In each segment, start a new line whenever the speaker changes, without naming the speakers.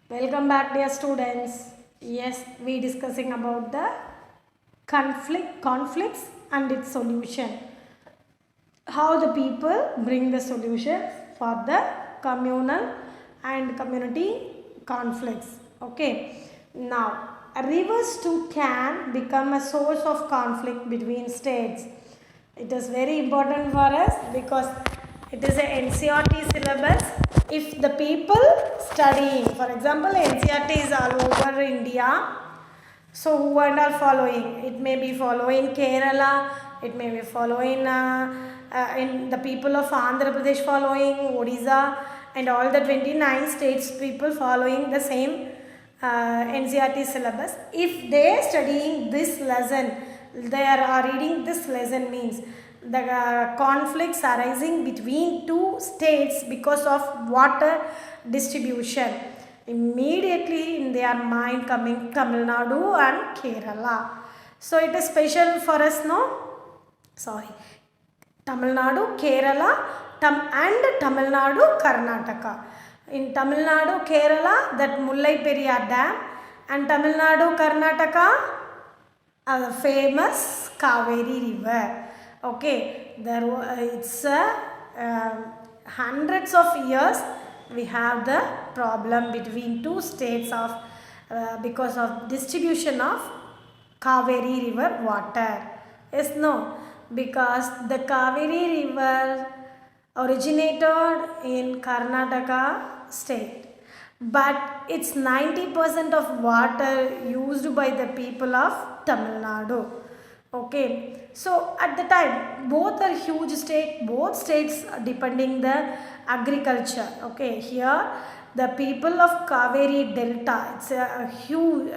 Welcome back, dear students. Yes, we discussing about the conflicts and its solution. How the people bring the solution for the communal and community conflicts. Okay. Now, rivers too can become a source of conflict between states. It is very important for us because it is a NCERT syllabus. If the people studying, for example, NCERT is all over India, so who and all following? It may be following Kerala, it may be following in the people of Andhra Pradesh following Odisha, and all the 29 states people following the same NCERT syllabus. If they studying this lesson, they are reading this lesson means the conflicts arising between two states because of water distribution. Immediately in their mind coming Tamil Nadu and Kerala. So it is special for us, no? Sorry. Tamil Nadu, Kerala and Tamil Nadu, Karnataka. In Tamil Nadu, Kerala, that Mullai Periyar Dam, and Tamil Nadu, Karnataka, the famous Kaveri River. Okay, it's hundreds of years we have the problem between two states of because of distribution of Kaveri River water. Yes, no, because the Kaveri River originated in Karnataka state, but it's 90% of water used by the people of Tamil Nadu. Okay, so at the time both are huge state, both states depending the agriculture. Okay, here the people of Kaveri Delta, it's a huge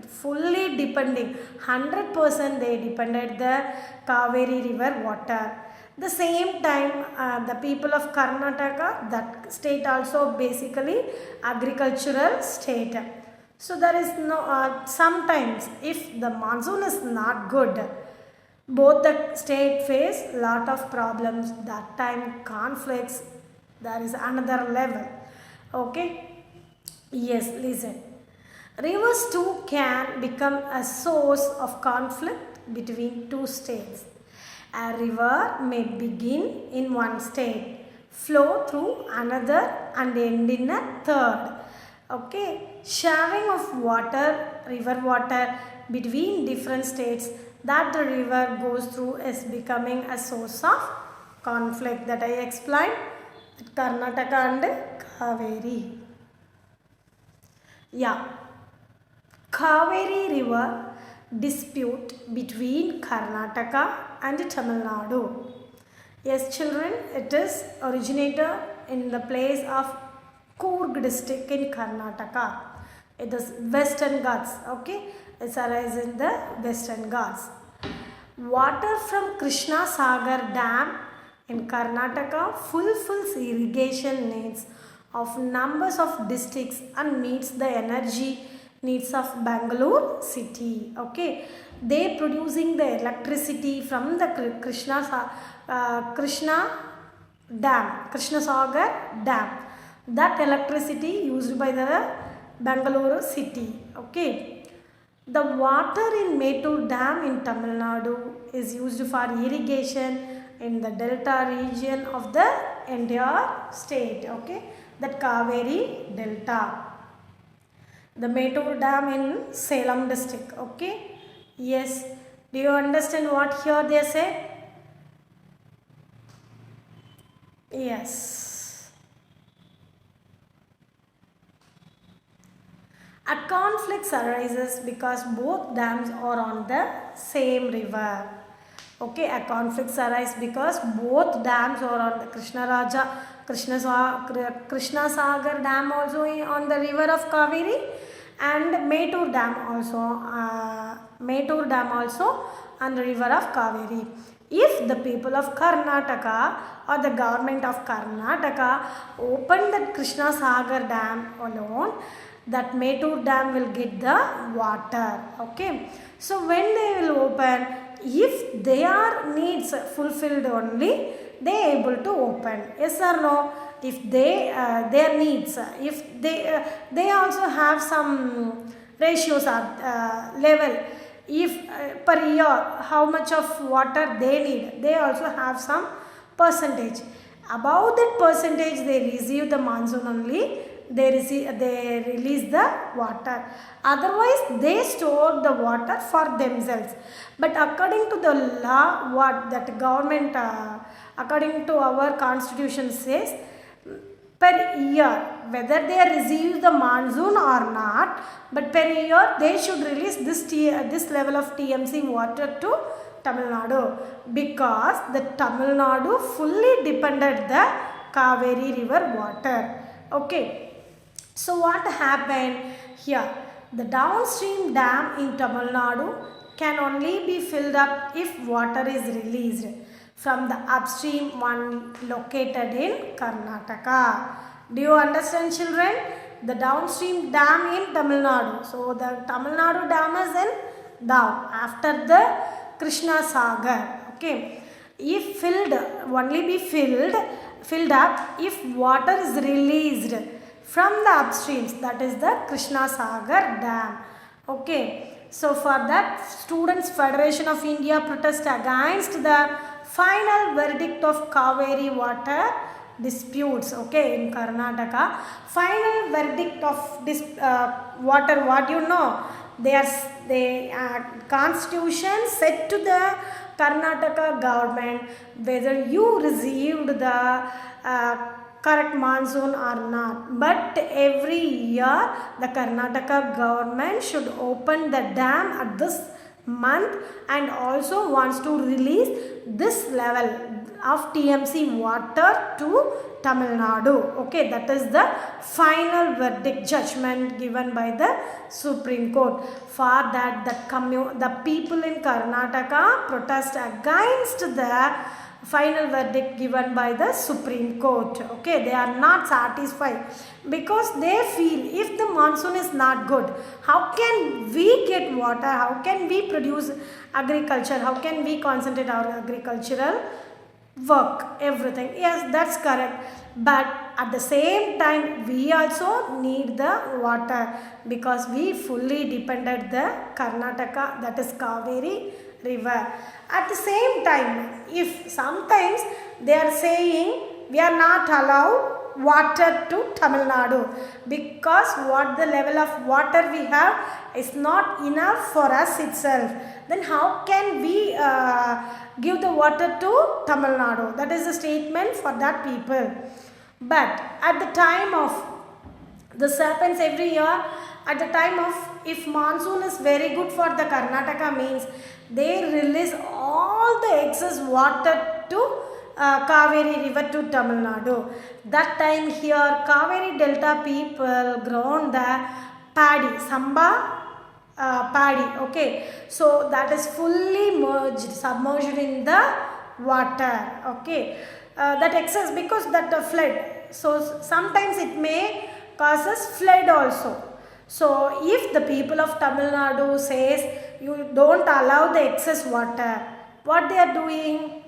fully depending 100% they depended the Kaveri River water. The same time the people of Karnataka, that state also basically agricultural state. So there is no sometimes if the monsoon is not good, both the state face lot of problems. That time conflicts, there is another level. Okay, yes, listen. Rivers too can become a source of conflict between two states. A river may begin in one state, flow through another and end in a third. Okay, sharing of water, river water between different states that the river goes through is becoming a source of conflict that I explained. Karnataka and Kaveri. Yeah, Kaveri River dispute between Karnataka and Tamil Nadu. Yes, children, it is originated in the place of Coorg district in Karnataka. It is Western Ghats. Okay, it arises in the Western Ghats. Water from Krishna Sagar Dam in Karnataka fulfills irrigation needs of numbers of districts and meets the energy needs of Bangalore city. Okay, they producing the electricity from the Krishna Dam, Krishna Sagar Dam. That electricity used by the Bangalore city. Okay, the water in Mettur Dam in Tamil Nadu is used for irrigation in the delta region of the entire state. Okay, that Kaveri Delta. The Mettur Dam in Salem district. Okay, yes, do you understand what here they say? Yes. A conflict arises because both dams are on the same river. Okay, a conflict arises because both dams are on the Krishna Sagar Dam also on the river of Kaveri, and Mettur Dam also on the river of Kaveri. If the people of Karnataka or the government of Karnataka open the Krishna Sagar Dam alone, that Mettur Dam will get the water. Okay, so when they will open, if their needs fulfilled only, they able to open. Yes or no? If they their needs, if they also have some ratios or level, if per year how much of water they need, they also have some percentage. Above that percentage they receive the monsoon only, they release the water, otherwise they store the water for themselves. But according to the law, what that government according to our constitution says, per year, whether they receive the monsoon or not, but per year they should release this level of TMC water to Tamil Nadu, because the Tamil Nadu fully depended the Kaveri river water. Okay, so what happened here? The downstream dam in Tamil Nadu can only be filled up if water is released from the upstream one located in Karnataka. Do you understand, children? The downstream dam in Tamil Nadu. So the Tamil Nadu dam is in down after the Krishna Sagar. Okay, if filled, only be filled up if water is released from the upstreams, that is the Krishna Sagar dam. Okay, so for that, Students Federation of India protest against the final verdict of Kaveri water disputes. Okay, in Karnataka, final verdict of this water, what you know, they constitution said to the Karnataka government whether you received the correct monsoon or not, but every year the Karnataka government should open the dam at this month and also wants to release this level of TMC water to Tamil Nadu. Okay, that is the final verdict judgment given by the Supreme Court. For that, the people in Karnataka protest against the final verdict given by the Supreme Court. Okay, they are not satisfied because they feel if the monsoon is not good, how can we get water, how can we produce agriculture, how can we concentrate our agricultural work, everything. Yes, that's correct, but at the same time we also need the water because we fully depended the Karnataka, that is Kaveri river. At the same time, if sometimes they are saying we are not allowed water to Tamil Nadu because what the level of water we have is not enough for us itself, then how can we give the water to Tamil Nadu? That is a statement for that people. But at the time of, this happens every year, at the time of, if monsoon is very good for the Karnataka, means they release all the excess water to Kaveri river to Tamil Nadu. That time here Kaveri Delta people grown the paddy, samba paddy. Okay, so that is fully submerged in the water. Okay, that excess, because that flood. So sometimes it may causes flood also. So if the people of Tamil Nadu says you don't allow the excess water, what they are doing?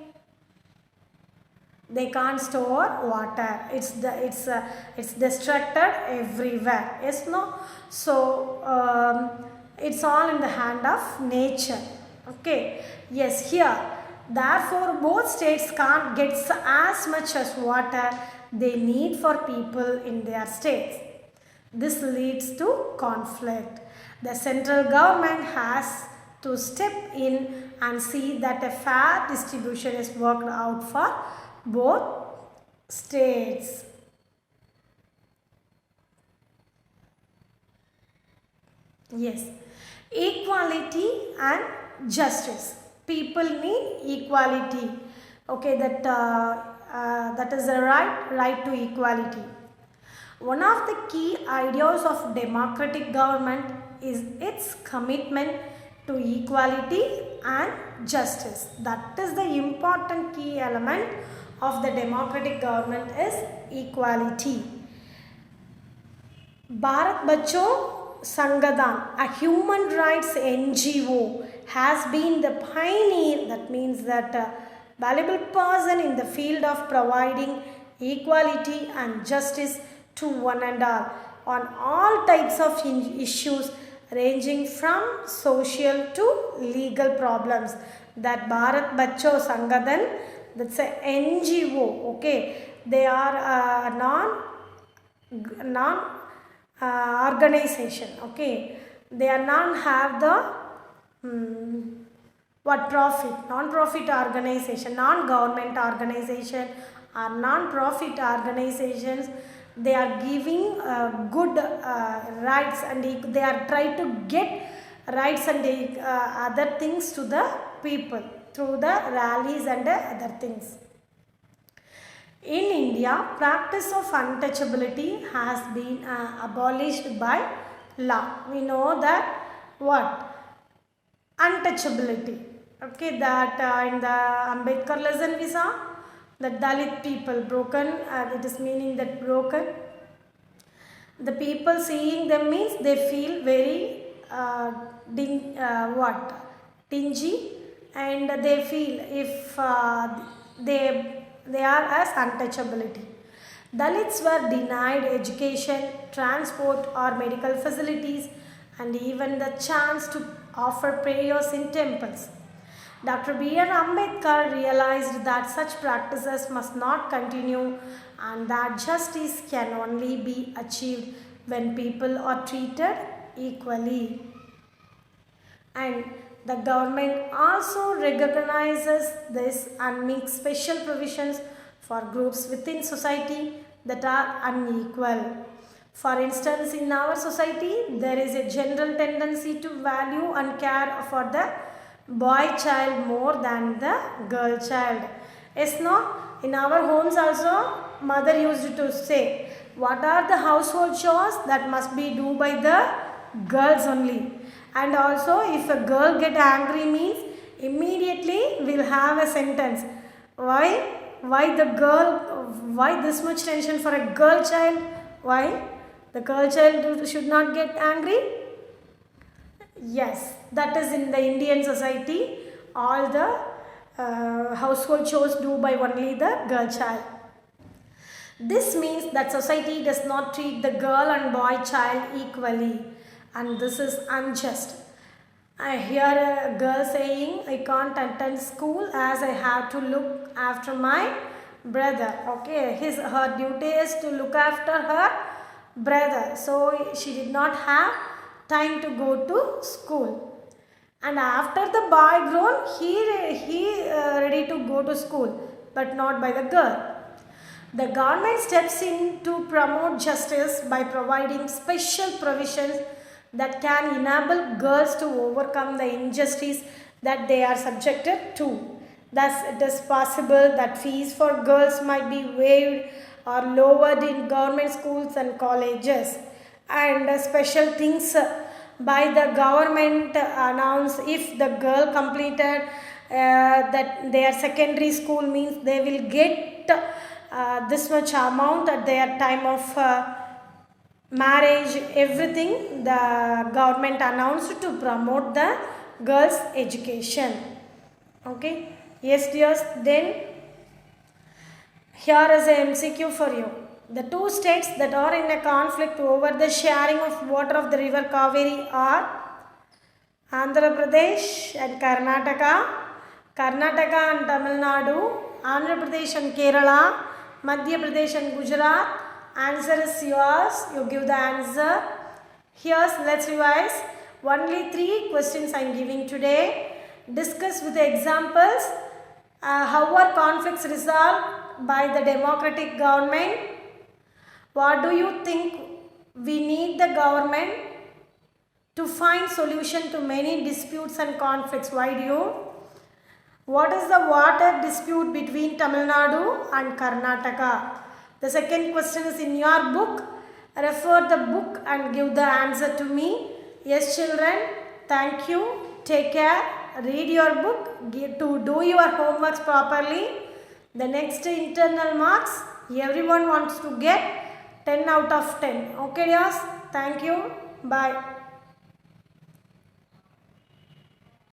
They can't store water. It's destructed everywhere. Yes, no. So it's all in the hand of nature. Okay. Yes, here. Therefore, both states can't get as much as water they need for people in their states. This leads to conflict. The central government has to step in and see that a fair distribution is worked out for both states. Yes, equality and justice. People need equality. Okay, that is a right to equality. One of the key ideas of democratic government is its commitment to equality and justice. That is the important key element of the democratic government is equality. Bharat Bacho Sangadhan, a human rights NGO, has been the pioneer. That means that valuable person in the field of providing equality and justice to one and all on all types of issues ranging from social to legal problems. That Bharat Bacho Sangadan, that's a NGO, okay, they are a non organization, okay, they are not have the non-profit organization, non-government organization or non-profit organizations. They are giving good rights, and they are trying to get rights and other things to the people through the rallies and other things. In India, practice of untouchability has been abolished by law. We know that what? Untouchability. Okay, that in the Ambedkar lesson we saw the Dalit people broken, it is meaning that broken. The people seeing them means they feel very dingy, and they feel if they are as untouchability. Dalits were denied education, transport or medical facilities, and even the chance to offer prayers in temples. Dr. B.R. Ambedkar realized that such practices must not continue, and that justice can only be achieved when people are treated equally. And the government also recognizes this and makes special provisions for groups within society that are unequal. For instance, in our society, there is a general tendency to value and care for the boy child more than the girl child. Yes, no? In our homes also, mother used to say, what are the household chores that must be done by the girls only. And also, if a girl get angry means, immediately we'll have a sentence. Why the girl, why this much tension for a girl child? Why? The girl child should not get angry? Yes, that is in the Indian society. All the household chores do by only the girl child. This means that society does not treat the girl and boy child equally, and this is unjust. I hear a girl saying, I can't attend school as I have to look after my brother. Okay, her duty is to look after her brother, so she did not have time to go to school. And after the boy grown, he ready to go to school, but not by the girl. The government steps in to promote justice by providing special provisions that can enable girls to overcome the injustice that they are subjected to. Thus, it is possible that fees for girls might be waived or lowered in government schools and colleges, and special things by the government announce if the girl completed that their secondary school means they will get this much amount at their time of marriage. Everything the government announced to promote the girls' education. Okay, yes dears, then here is a MCQ for you. The two states that are in a conflict over the sharing of water of the river Kaveri are Andhra Pradesh and Karnataka, Karnataka and Tamil Nadu, Andhra Pradesh and Kerala, Madhya Pradesh and Gujarat. Answer is yours. You give the answer. Here's, let's revise. Only 3 questions I am giving today. Discuss with the examples how are conflicts resolved by the democratic government. What do you think we need the government to find solution to many disputes and conflicts? Why do you? What is the water dispute between Tamil Nadu and Karnataka? The second question is in your book. Refer the book and give the answer to me. Yes children, thank you. Take care. Read your book to do your homeworks properly. The next internal marks, everyone wants to get 10 out of 10. Okay dears, thank you. Bye.